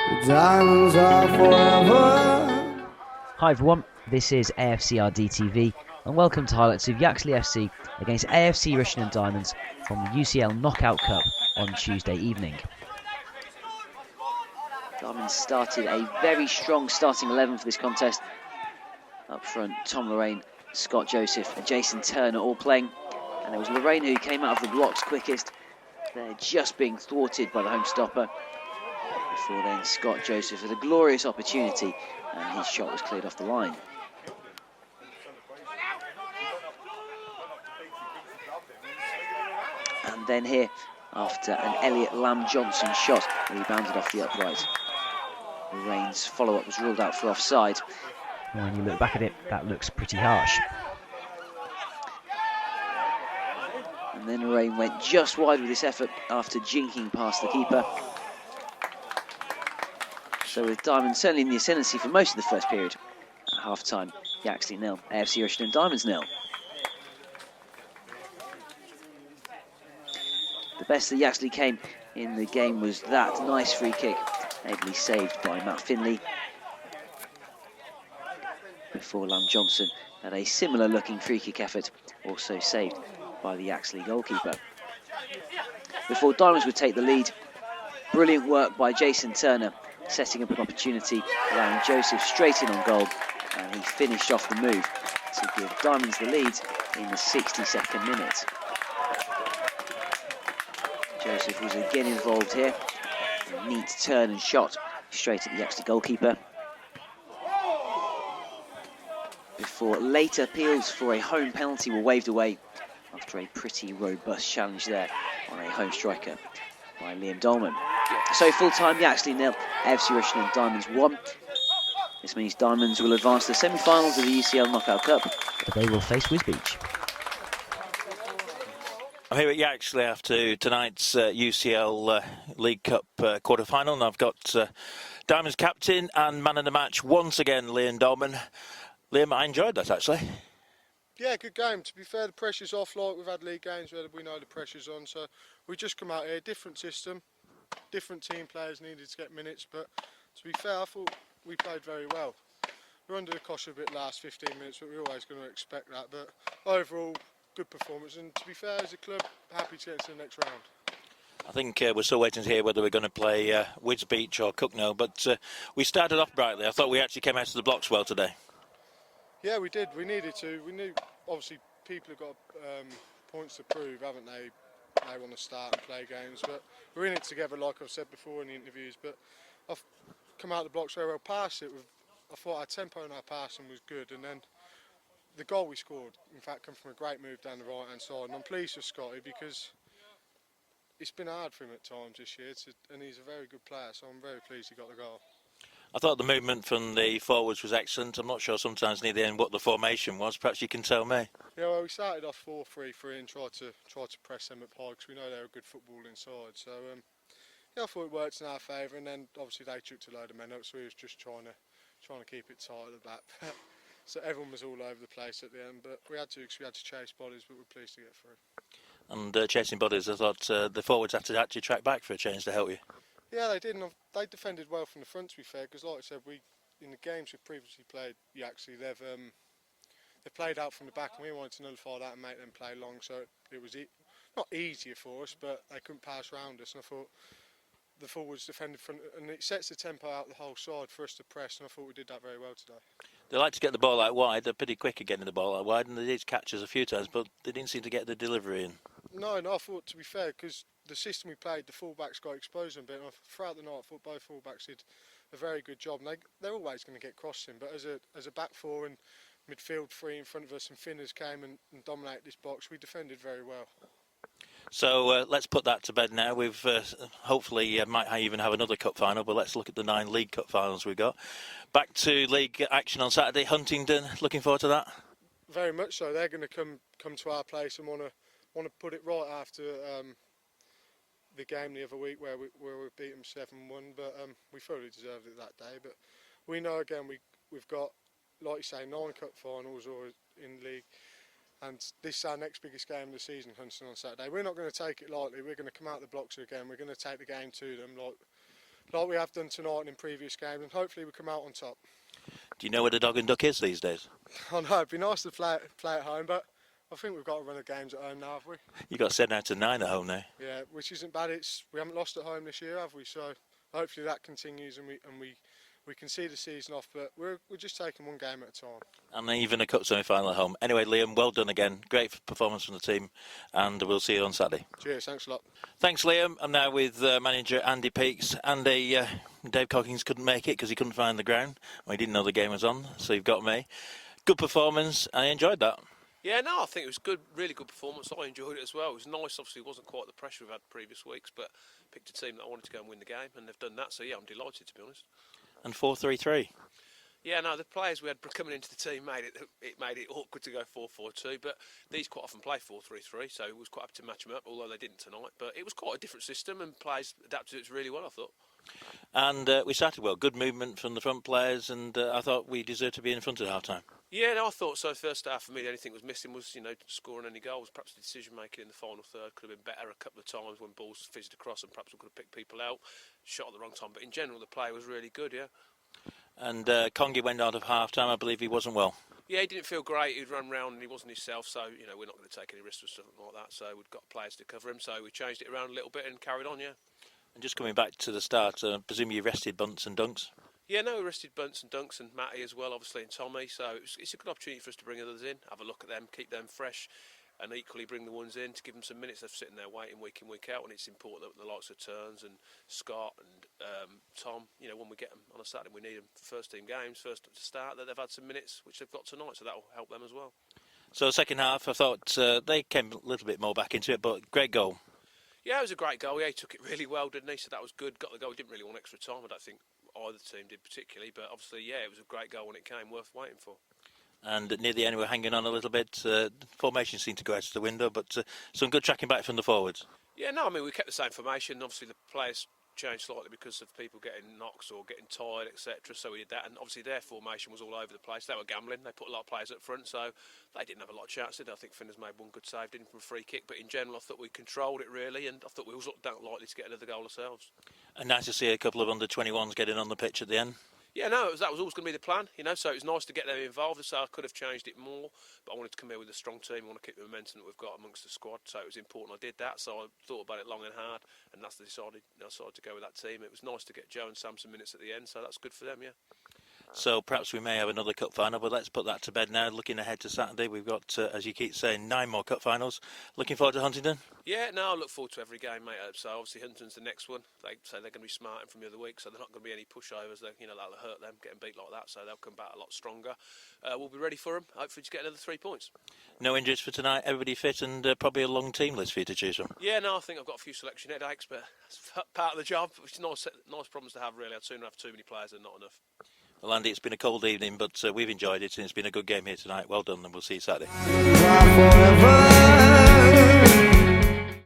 The diamonds are forever. Hi everyone, this is AFCRDTV and welcome to highlights of Yaxley FC against AFC Rushden Diamonds from the UCL Knock-out Cup on Tuesday evening. Diamonds started a very strong starting 11 for this contest. Up front, Tom Lorraine, Scott Joseph and Jason Turner all playing. And there was Lorraine who came out of the blocks quickest. They're just being thwarted by the home stopper. Before then, Scott Joseph had a glorious opportunity and his shot was cleared off the line. And then here, after an Elliot Lamb-Johnson shot, rebounded off the upright. Lorraine's follow-up was ruled out for offside. When you look back at it, that looks pretty harsh. And then Lorraine went just wide with this effort after jinking past the keeper. So with Diamonds certainly in the ascendancy for most of the first period. At half-time, Yaxley 0, AFC Rushden Diamonds 0. The best that Yaxley came in the game was that nice free kick, ably saved by Matt Finley. Before Lamb-Johnson had a similar looking free kick effort, also saved by the Yaxley goalkeeper. Before Diamonds would take the lead, brilliant work by Jason Turner, setting up an opportunity, allowing Joseph straight in on goal, and he finished off the move to give Diamonds the lead in the 62nd minute. Joseph was again involved here. A neat turn and shot straight at the Yaxley goalkeeper. Before later appeals for a home penalty were waved away after a pretty robust challenge there on a home striker by Liam Dolman. So full-time, Yaxley 0, AFC Rushden Diamonds 1. This means Diamonds will advance to the semi-finals of the UCL Knock-out Cup, but they will face Wisbech. I'm here at Yaxley after tonight's UCL League Cup quarter-final, and I've got Diamonds captain and man of the match once again, Liam Dolman. Liam, I enjoyed that actually. Yeah, good game. To be fair, the pressure's off. Like we've had league games where we know the pressure's on, so we just come out here, different system, different team players needed to get minutes, but to be fair, I thought we played very well. We're under the cosh a bit last 15 minutes, but we're always going to expect that. But overall, good performance, and to be fair, as a club, happy to get into the next round. I think we're still waiting to hear whether we're going to play Wisbech or Cucknell, but we started off brightly. I thought we actually came out of the blocks well today. Yeah, we did. We needed to. We knew, obviously, people have got points to prove, haven't they? They want to start and play games, but we're in it together, like I've said before in the interviews. But I've come out of the blocks very well past it. I thought our tempo and our passing was good, and then the goal we scored, in fact, come from a great move down the right-hand side. And I'm pleased with Scotty because it's been hard for him at times this year, and he's a very good player, so I'm very pleased he got the goal. I thought the movement from the forwards was excellent. I'm not sure sometimes near the end what the formation was. Perhaps you can tell me. Yeah, well, we started off 4-3-3 and tried to press them up high because we know they're a good footballing side. So yeah, I thought it worked in our favour, and then obviously they chucked a load of men up, so we was just trying to keep it tight at the back. So everyone was all over the place at the end, but we had to because we had to chase bodies, but we're pleased to get through. And chasing bodies, I thought the forwards had to actually track back for a change to help you. Yeah, they did, and they defended well from the front, to be fair, because like I said, in the games we've previously played, they've played out from the back, and we wanted to nullify that and make them play long, so it was not easier for us, but they couldn't pass around us, and I thought the forwards defended front, and it sets the tempo out the whole side for us to press, and I thought we did that very well today. They like to get the ball out wide. They're pretty quick at getting the ball out wide, and they did catch us a few times, but they didn't seem to get the delivery in. No, I thought, to be fair, because the system we played, the full-backs got exposed a bit, and throughout the night I thought both full-backs did a very good job, and they're always going to get crossing, but as a back four and midfield three in front of us, and Finners came and dominated this box, we defended very well. So let's put that to bed now. We've hopefully might even have another cup final, but let's look at the 9 League Cup finals we've got. Back to league action on Saturday, Huntingdon. Looking forward to that? Very much so. They're going to come to our place and want to put it right after the game the other week where we beat them 7-1, but we fully deserved it that day. But we know again we've got, like you say, 9 cup finals or in league. And this is our next biggest game of the season, Huntingdon, on Saturday. We're not going to take it lightly. We're going to come out the blocks again. We're going to take the game to them like we have done tonight and in previous games, and hopefully we come out on top. Do you know where the dog and duck is these days? I know, it'd be nice to play at home, but I think we've got to run the games at home now, have we? You got 7 out of 9 at home now. Yeah, which isn't bad. We haven't lost at home this year, have we? So hopefully that continues and we can see the season off. But we're just taking one game at a time. And even a cup semi-final at home. Anyway, Liam, well done again. Great performance from the team, and we'll see you on Saturday. Cheers, thanks a lot. Thanks, Liam. I'm now with manager Andy Peakes. Andy, Dave Coggins couldn't make it because he couldn't find the ground. Well, he didn't know the game was on, so you've got me. Good performance, I enjoyed that. Yeah, no, I think it was good, really good performance. I enjoyed it as well. It was nice, obviously it wasn't quite the pressure we've had previous weeks, but picked a team that I wanted to go and win the game, and they've done that, so yeah, I'm delighted, to be honest. And 4-3-3. Yeah, no, the players we had coming into the team made it awkward to go 4-4-2, but these quite often play 4-3-3, so it was quite happy to match them up, although they didn't tonight. But it was quite a different system, and players adapted it really well, I thought. And we started well, good movement from the front players, and I thought we deserved to be in front at half-time. Yeah, no, I thought so. First half for me, the only thing was missing was, scoring any goals. Perhaps the decision making in the final third could have been better a couple of times when balls fizzed across, and perhaps we could have picked people out, shot at the wrong time. But in general, the play was really good, yeah. And Congi went out of half-time. I believe he wasn't well. Yeah, he didn't feel great. He'd run round and he wasn't himself, so, we're not going to take any risks with something like that. So we've got players to cover him, so we changed it around a little bit and carried on, yeah. And just coming back to the start, I presume you rested Bunts and Dunks? Yeah, no, we rested Bunts and Dunks and Matty as well, obviously, and Tommy. So it's a good opportunity for us to bring others in, have a look at them, keep them fresh, and equally bring the ones in to give them some minutes. They're sitting there waiting week in, week out, and it's important that the likes of Turns and Scott and Tom, when we get them on a Saturday, we need them for first team games, first to start, that they've had some minutes, which they've got tonight, so that'll help them as well. So second half, I thought they came a little bit more back into it, but great goal. Yeah, it was a great goal. Yeah, he took it really well, didn't he? So that was good. Got the goal. Didn't really want extra time. I don't think either team did particularly, but obviously, yeah, it was a great goal when it came, worth waiting for. And near the end, we were hanging on a little bit. Formation seemed to go out of the window, but some good tracking back from the forwards. Yeah, no, I mean, we kept the same formation. Obviously, the players changed slightly because of people getting knocks or getting tired, etc. So we did that, and obviously their formation was all over the place. They were gambling. They put a lot of players up front, so they didn't have a lot of chances. I think Finn has made one good save, didn't from a free kick, but in general, I thought we controlled it really, and I thought we was not likely to get another goal ourselves. And nice to see a couple of under-21s getting on the pitch at the end. Yeah, no, that was always going to be the plan, so it was nice to get them involved. So I could have changed it more, but I wanted to come here with a strong team. I want to keep the momentum that we've got amongst the squad, so it was important I did that. So I thought about it long and hard, and that's I decided to go with that team. It was nice to get Joe and Sam some minutes at the end, so that's good for them, yeah. So perhaps we may have another cup final, but let's put that to bed now. Looking ahead to Saturday, we've got, as you keep saying, 9 more cup finals. Looking forward to Huntingdon? Yeah, no, I look forward to every game, mate. So obviously Huntingdon's the next one. They say they're going to be smarting from the other week, so they're not going to be any pushovers. That'll hurt them, getting beat like that, so they'll come back a lot stronger. We'll be ready for them, hopefully to get another 3 points. No injuries for tonight, everybody fit, and probably a long team list for you to choose from. Yeah, no, I think I've got a few selection headaches, but that's part of the job, which is nice problems to have, really. I'd sooner have too many players than not enough. Well, Andy, it's been a cold evening, but we've enjoyed it, and it's been a good game here tonight. Well done, and we'll see you Saturday. forever.